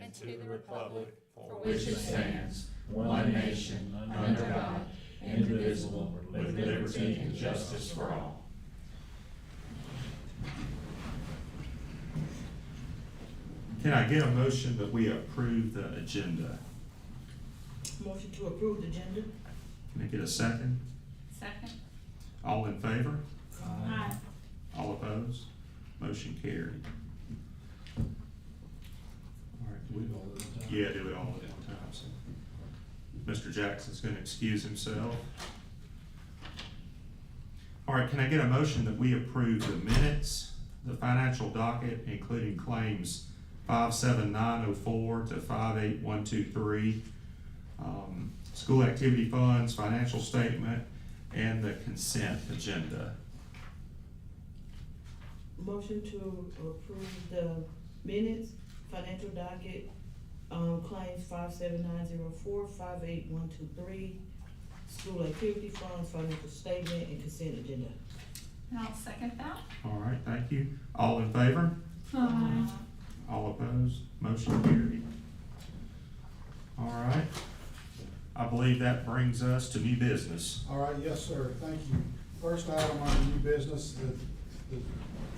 and to the republic for which it stands, one nation, under God, indivisible, with liberty and justice for all. Can I get a motion that we approve the agenda? Motion to approve the agenda. Can I get a second? Second. All in favor? Aye. All opposed? Motion carried. All right, do we do it all at one time, so. Mr. Jackson's gonna excuse himself. All right, can I get a motion that we approve the minutes, the financial docket, including claims 57904 to 58123, school activity funds, financial statement, and the consent agenda? Motion to approve the minutes, financial docket, claims 57904, 58123, school activity funds, financial statement, and consent agenda. And I'll second that. All right, thank you. All in favor? Aye. All opposed? Motion carried. All right. I believe that brings us to new business. All right, yes, sir, thank you. First item on new business, the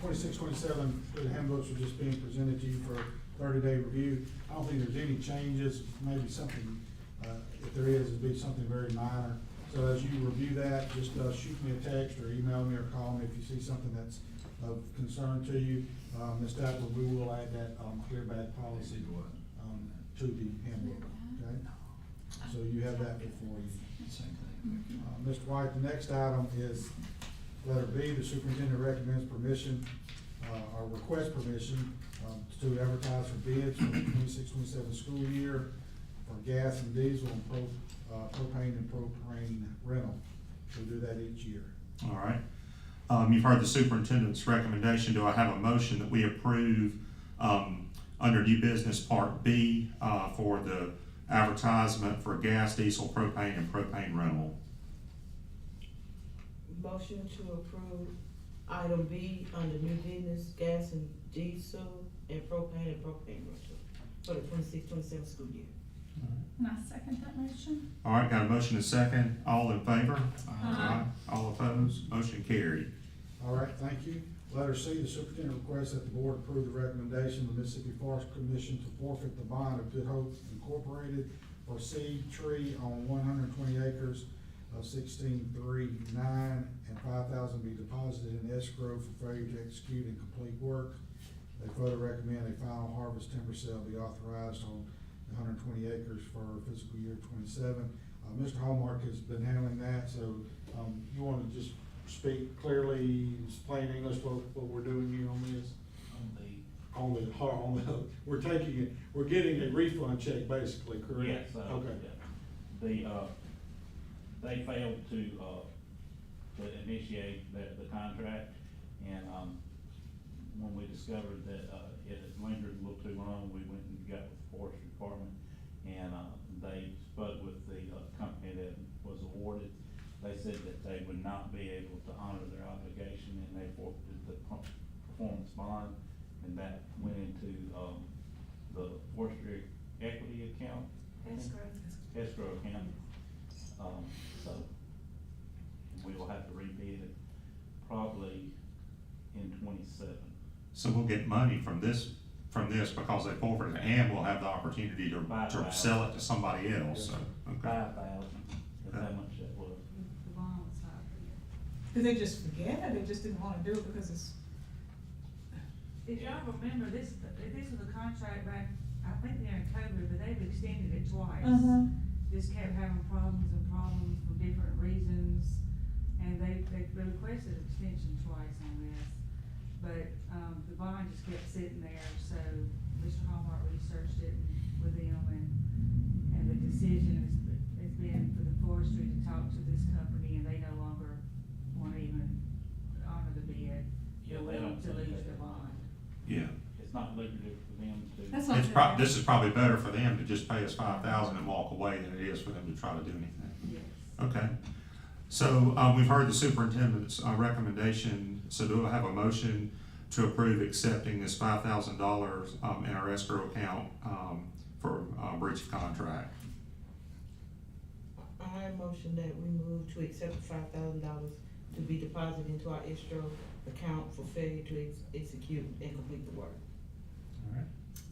26-27 student handbooks are just being presented to you for 30-day review. I don't think there's any changes, maybe something, if there is, it'd be something very minor. So as you review that, just shoot me a text or email me or call me if you see something that's of concern to you. Ms. Tapper, we will add that clear bag policy to the handbook, okay? So you have that before you. Mr. White, the next item is letter B. The superintendent recommends permission, or request permission, to advertise for bids for the 26-27 school year for gas and diesel and propane and propane rental. We do that each year. All right. You've heard the superintendent's recommendation. Do I have a motion that we approve under new business part B for the advertisement for gas, diesel, propane, and propane rental? Motion to approve item B under new business, gas and diesel, and propane rental for the 26-27 school year. And I second that motion. All right, got a motion and a second. All in favor? Aye. All opposed? Motion carried. All right, thank you. Letter C, the superintendent requests that the board approve the recommendation of the Mississippi Forest Commission to forfeit the bond of Good Hope Incorporated for seed tree on 120 acres of 1639, and $5,000 be deposited in escrow for failure to execute and complete work. They further recommend a final harvest timber sale be authorized on 120 acres for fiscal year 27. Mr. Hallmark has been handling that, so you want to just speak clearly, plain English, what we're doing here on this? We're taking it, we're getting a refund check basically, correct? Yes, Okay. yeah. They failed to initiate the contract, and, when we discovered that, it had lingered a little too long, we went and got with the forestry department, and, they spoke with the, company that was awarded. They said that they would not be able to honor their obligation, and they forfeited the performance bond, and that went into, the forestry equity account. Escrow account. So we will have to rebid it probably in 27. So we'll get money from this because they forfeited, and we'll have the opportunity to sell it to somebody else, so, okay. 5,000, that's how much that was. The bond was high. Did they just forget it? They just didn't wanna do it because it's. If y'all remember, this was a contract back, I think during COVID, but they've extended it twice. Just kept having problems for different reasons, and they requested extension twice on this. But, the bond just kept sitting there, so Mr. Hallmark researched it with them, and the decision has been for the forestry to talk to this company, and they no longer wanna even honor the bid. Yeah, they don't To think lose they- the bond. Yeah. It's not lucrative for them to. That's not This is probably better for them to just pay us $5,000 and walk away than it is for them to try to do anything. Yes. Okay. So, we've heard the superintendent's recommendation, so do I have a motion to approve accepting this $5,000, in our escrow account, for, breach of contract. I motion that we move to accept the $5,000 to be deposited into our escrow account for failure to execute and complete the work. All right.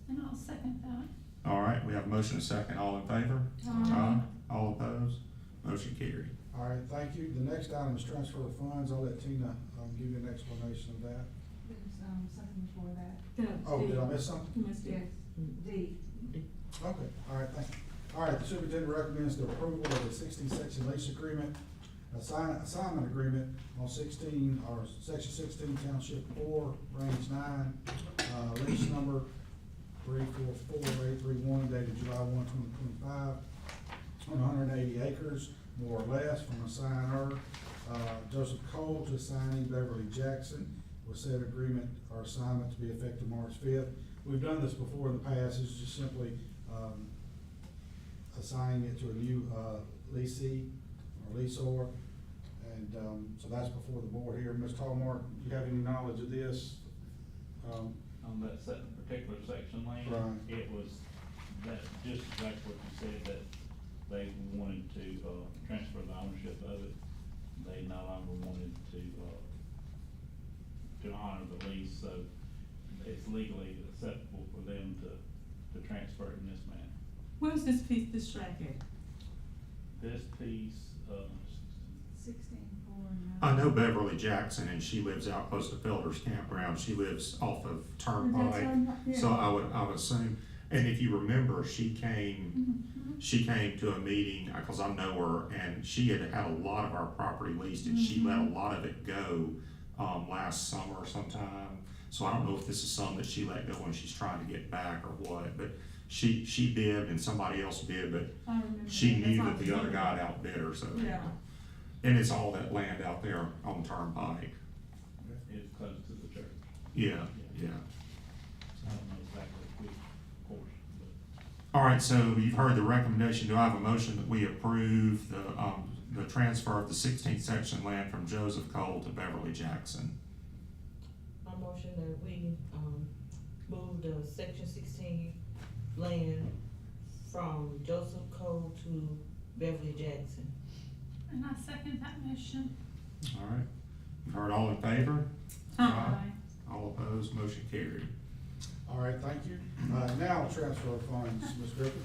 And I'll second that. All right, we have a motion and a second. All in favor? Aye. All opposed? Motion carried. All right, thank you. The next item is transfer of funds. I'll let Tina, give you an explanation of that. There's, something before that. Oh, did I miss something? You missed Yes, it. D. Okay, all right, thank you. All right, the superintendent recommends the approval of the 16-section lease agreement, assignment agreement on section 16, township 4, range 9, lease number 344831, dated July 1, 2025, on 180 acres, more or less, from assigner, Joseph Cole, to assignee Beverly Jackson, with said agreement or assignment to be effective March 5th. We've done this before in the past. It's just simply, assigning it to a new, leasee or leaseor. And, so that's before the board here. Ms. Tallmark, do you have any knowledge of this? On that particular section lane, Right. it was, that, just exactly what you said, that they wanted to, transfer the ownership of it. They no longer wanted to honor the lease, so it's legally acceptable for them to transfer it in this manner. Where's this piece, this track at? This piece, 16-4. I know Beverly Jackson, and she lives out close to Felder's Campground. She lives off of Turnpike. Yeah. So I would assume, and if you remember, she came to a meeting, cause I know her, and she had a lot of our property leased, and she let a lot of it go, last summer sometime. So I don't know if this is some that she let go when she's trying to get back or what, but she bid and somebody else bid, but I remember she that. knew That's that the all I other guy remember. outbid her, so. Yeah. And it's all that land out there on Turnpike. it's close to the church. Yeah, yeah. I don't know exactly which portion, but. All right, so you've heard the recommendation. Do I have a motion that we approve the transfer of the 16th section land from Joseph Cole to Beverly Jackson? I motion that we, move the section 16 land from Joseph Cole to Beverly Jackson. And I second that motion. All right, you've heard all in favor? Aye. All opposed, motion carried. All right, thank you. Now transfer of funds, Ms. Griffin.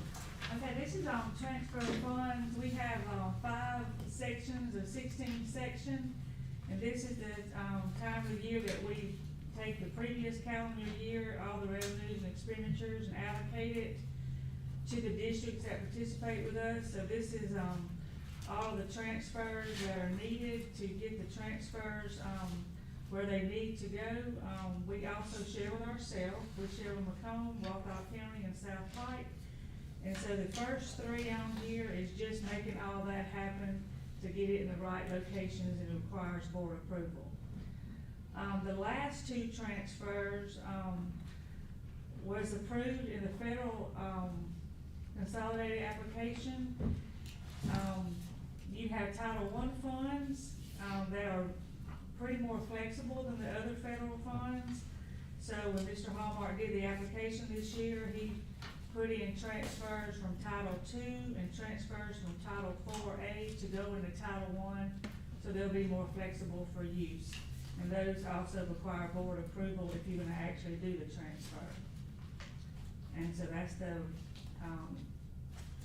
Okay, this is transfer of funds. We have 5 sections of 16 section. And this is the time of the year that we take the previous calendar year, all the revenues and expenditures, and allocate it to the districts that participate with us. So this is all the transfers that are needed to get the transfers where they need to go. We also share with ourselves. We share with Macomb, Walthall County, and South Pike. And so the first 3 on here is just making all that happen to get it in the right locations, and it requires board approval. The last 2 transfers was approved in the federal consolidated application. You have Title I funds that are pretty more flexible than the other federal funds. So when Mr. Hallmark did the application this year, he put in transfers from Title II and transfers from Title IV-A to go into Title I, so they'll be more flexible for use. And those also require board approval if you're gonna actually do the transfer. And so that's the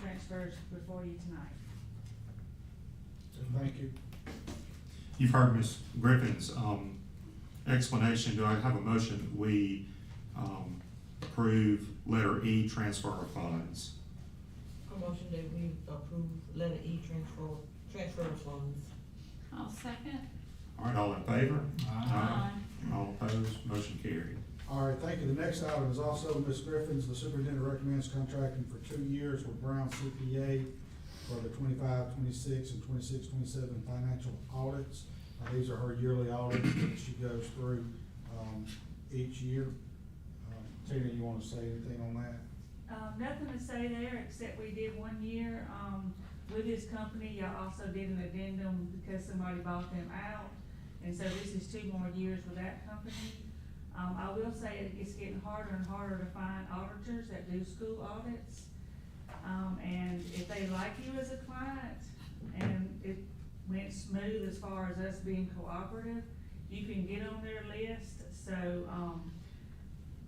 transfers before you tonight. Thank you. You've heard Ms. Griffin's explanation. Do I have a motion that we approve letter E, transfer of funds? I motion that we approve letter E, transfer of funds. I'll second. All right, all in favor? Aye. All opposed, motion carried. All right, thank you. The next item is also Ms. Griffin's. The superintendent recommends contracting for 2 years with Brown CPA for the 25, 26, and 26, 27 financial audits. These are her yearly audits that she goes through each year. Tina, you want to say anything on that? Nothing to say there, except we did 1 year, with this company. Y'all also did an addendum because somebody bought them out. And so this is 2 more years with that company. I will say it's getting harder and harder to find auditors that do school audits. And if they like you as a client, and it went smooth as far as us being cooperative, you can get on their list. So,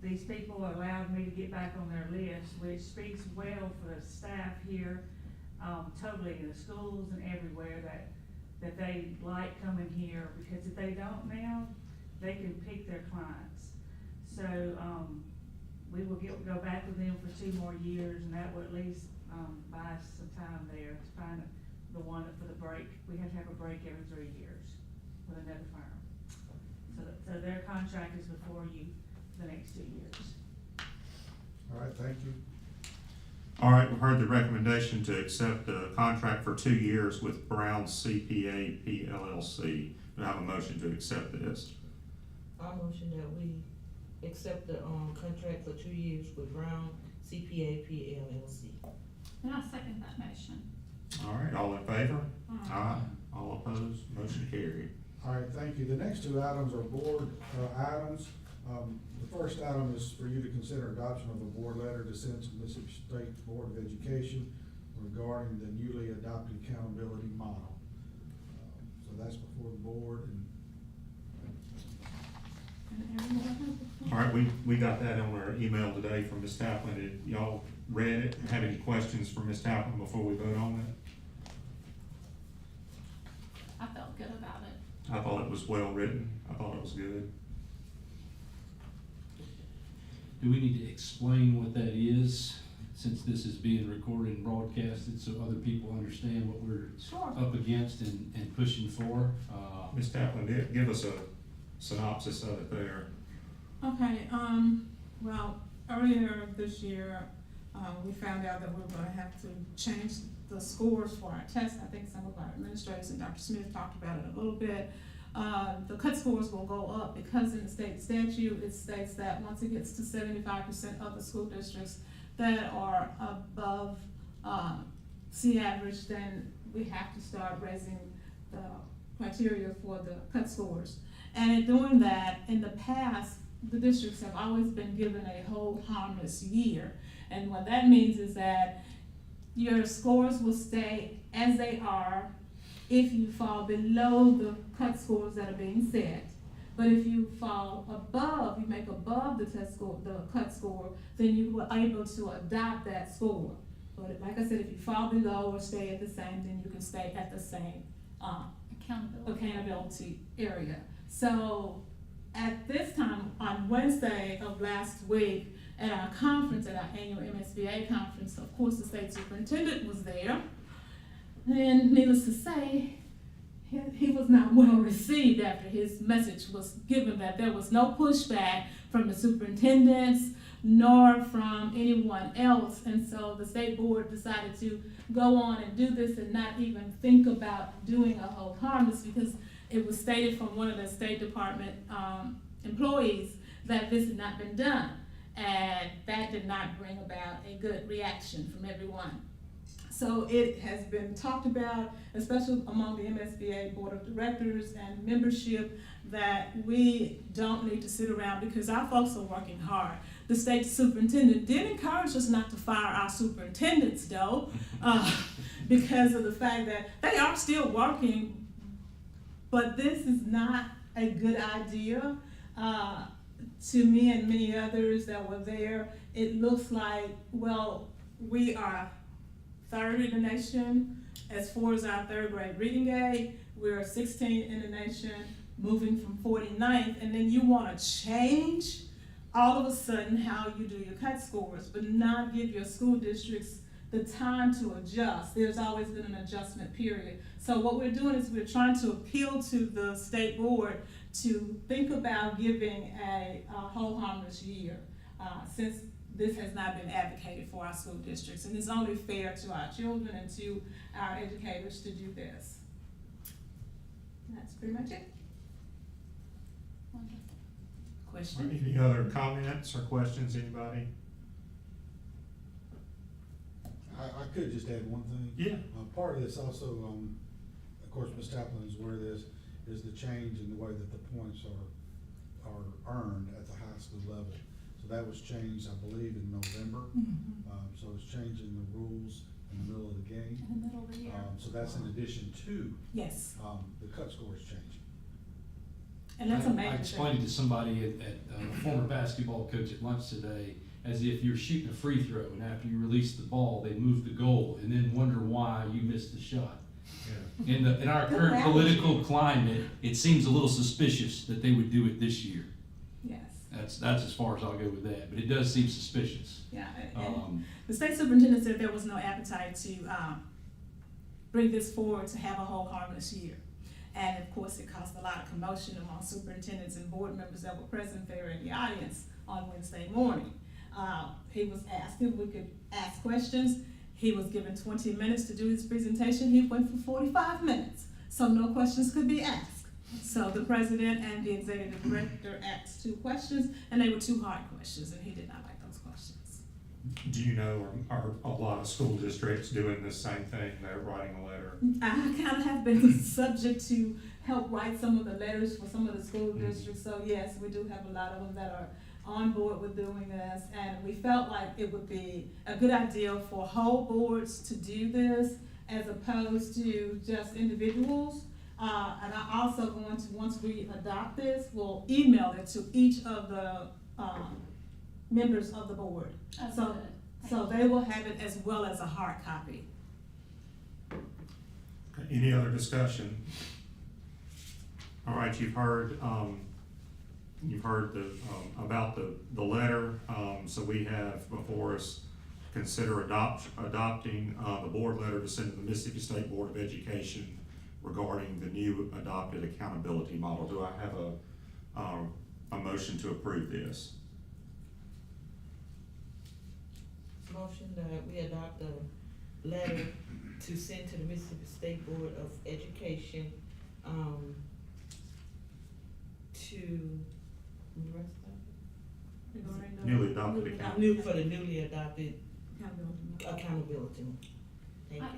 these people allowed me to get back on their list, which speaks well for the staff here, totally in the schools and everywhere, that they like coming here, because if they don't now, they can pick their clients. So, we will go back with them for 2 more years, and that will at least, buy us some time there to find the one for the break. We have to have a break every 3 years with another firm. So their contract is before you the next 2 years. All right, thank you. All right, we've heard the recommendation to accept the contract for 2 years with Brown CPA PLLC. Do I have a motion to accept this? I motion that we accept the, contract for 2 years with Brown CPA PLLC. And I second that motion. All right, all in favor? Aye. All opposed? Motion carried. All right, thank you. The next 2 items are board items. The first item is for you to consider adoption of a board letter to send to Mississippi State Board of Education regarding the newly adopted accountability model. So that's before the board, All right, we got that on our email today from Ms. Taplin. Did y'all read it and have any questions for Ms. Taplin before we vote on it? I felt good about it. I thought it was well written. I thought it was good. Do we need to explain what that is, since this is being recorded and broadcasted, so other people understand what we're Sure. up against and pushing for? Ms. Taplin, give us a synopsis of it there. Okay, well, earlier this year, we found out that we were gonna have to change the scores for our tests. I think some of our administrators and Dr. Smith talked about it a little bit. The cut scores will go up because in the state statute, it states that once it gets to 75% of the school districts that are above, C average, then we have to start raising the criteria for the cut scores. And in doing that, in the past, the districts have always been given a hold harmless year. And what that means is that your scores will stay as they are if you fall below the cut scores that are being set. But if you fall above, you make above the test score, the cut score, then you were able to adopt that score. But like I said, if you fall below or stay at the same, then you can stay at the same, accountability area. So at this time, on Wednesday of last week, at our conference, at our annual MSBA conference, of course, the state superintendent was there. And needless to say, he was not well received after his message was given, that there was no pushback from the superintendents nor from anyone else. And so the state board decided to go on and do this and not even think about doing a hold harmless, because it was stated from one of the State Department employees that this had not been done. And that did not bring about a good reaction from everyone. So it has been talked about, especially among the MSBA Board of Directors and membership, that we don't need to sit around because our folks are working hard. The state superintendent did encourage us not to fire our superintendents though, because of the fact that they are still working, but this is not a good idea. To me and many others that were there, it looks like, well, we are third in the nation as far as our third grade reading aid. We're 16th in the nation, moving from 49th, and then you want to change all of a sudden how you do your cut scores, but not give your school districts the time to adjust. There's always been an adjustment period. So what we're doing is we're trying to appeal to the state board to think about giving a hold harmless year, since this has not been advocated for our school districts. And it's only fair to our children and to our educators to do this. And that's pretty much it. Wonderful. Question? Any other comments or questions, anybody? I could just add one thing. Yeah. Part of this also, of course, Ms. Taplin is aware of this, is the change in the way that the points are earned at the high school level. So that was changed, I believe, in November. So it's changing the rules in the middle of the game. In the middle of the year. So that's in addition to, Yes, the cut score is changing. and that's a I major explained it thing. to somebody a former basketball coach at lunch today, as if you're shooting a free throw, and after you release the ball, they move the goal, and then wonder why you missed the shot. In our Good current analogy. political climate, it seems a little suspicious that they would do it this year. Yes, That's as far as I'll go with that, but it does seem suspicious. yeah, and Um, the state superintendent said there was no appetite to, bring this forward to have a whole harmless year. And of course, it caused a lot of commotion among superintendents and board members that were present there in the audience on Wednesday morning. He was asked if we could ask questions. He was given 20 minutes to do his presentation. He went for 45 minutes, so no questions could be asked. So the president and the executive director asked 2 questions, and they were 2 hard questions, and he did not like those questions. Do you know, are a lot of school districts doing the same thing, they're writing a letter? I kind of have been subject to help write some of the letters for some of the school Mhm. districts, so yes, we do have a lot of them that are on board with doing this, and we felt like it would be a good idea for whole boards to do this as opposed to just individuals. And I also going to, once we adopt this, we'll email it to each of the, members of the board. Oh, So, good. so they will have it as well as a hard copy. Any other discussion? All right, you've heard about the letter, so we have before us, consider adopting, the board letter to send to the Mississippi State Board of Education regarding the new adopted accountability model. Do I have a motion to approve this? Motion that we adopt a letter to send to the Mississippi State Board of Education, to, the rest of it? Newly adopted account. For the newly adopted accountability. Thank you.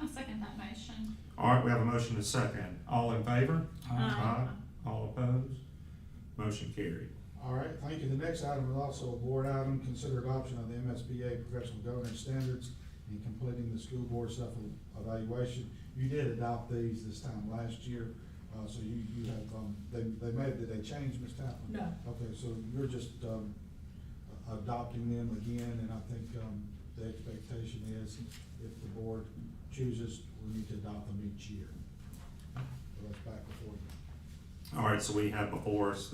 I'll second that motion. All right, we have a motion and a second. All in favor? Aye. All opposed? Motion carried. All right, thank you. The next item is also a board item, consider adoption of the MSBA professional governance standards and completing the school board self-evaluation. You did adopt these this time last year, so you have, did they change, Ms. Tappan? No. Okay, so you're just, adopting them again, and I think, the expectation is if the board chooses, we need to adopt them each year. So that's back before you. All right, so we have before us,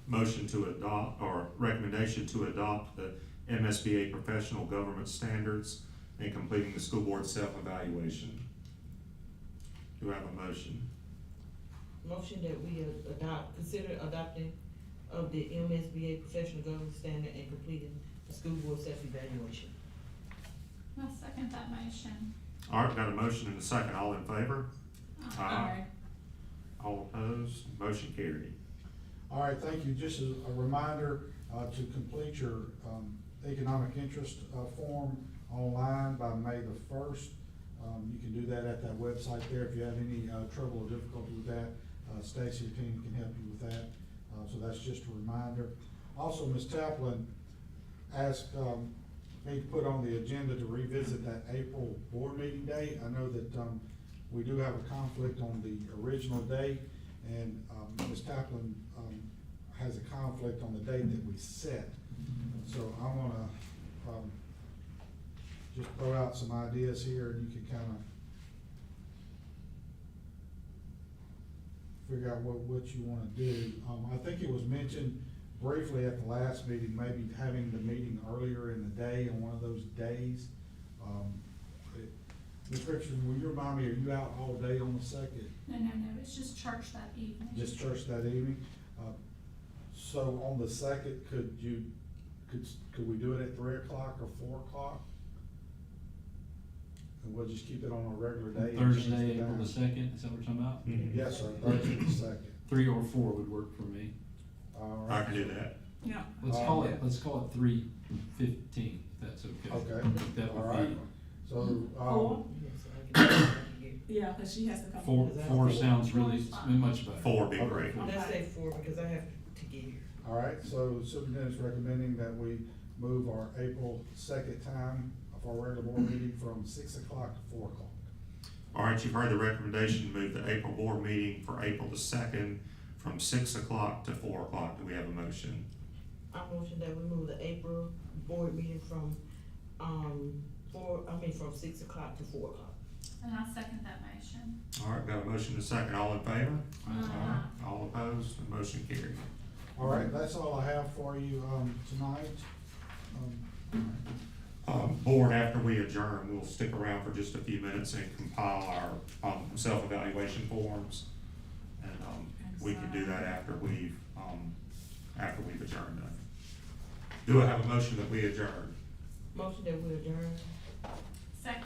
motion to adopt, or recommendation to adopt the MSBA professional government standards and completing the school board self-evaluation. Do I have a motion? Motion that we consider adopting of the MSBA professional government standard and completing the school board self-evaluation. I'll second that motion. All right, got a motion and a second. All in favor? Aye. All opposed? Motion carried. All right, thank you. Just as a reminder, to complete your, economic interest, form online by May the 1st. You can do that at that website there. If you have any, trouble or difficulty with that, Stacy or team can help you with that. So that's just a reminder. Also, Ms. Taplin asked, me to put on the agenda to revisit that April board meeting date. I know that, we do have a conflict on the original date, and, Ms. Taplin, has a conflict on the date that we set. So I'm gonna, just throw out some ideas here, and you can kind of figure out what you wanna do. I think it was mentioned briefly at the last meeting, maybe having the meeting earlier in the day on one of those days. Ms. Richardson, will you remind me, are you out all day on the 2nd? No, it's just church that evening. Just church that evening? So on the 2nd, could we do it at 3 o'clock or 4 o'clock? And we'll just keep it on a regular day? and change Thursday, the April time? the 2nd, is that what we're talking about? Yes, sir, Thursday the 2nd. 3 or 4 would work for me. All I right. can do that. Yeah. Let's call it 3:15, if that's okay. Okay, That all would right. be, So, Four? Yes, I can get it. Yeah, because she has to come. 4 sounds really much better. 4 would be Okay. great. Let's say 4, because I have to get here. All right, so superintendent's recommending that we move our April second time of our regular board meeting from 6 o'clock to 4 o'clock. All right, you've heard the recommendation, to move the April board meeting for April the second from 6 o'clock to 4 o'clock. Do we have a motion? I motion that we move the April board meeting from, from 6 o'clock to 4 o'clock. And I'll second that motion. All right, got a motion and a second. All in favor? Aye. All opposed? The motion carried. All right, that's all I have for you, tonight. Board, after we adjourn, we'll stick around for just a few minutes and compile our, self-evaluation forms. And, we can do that after we've adjourned. Do I have a motion that we adjourn? Motion that we adjourn.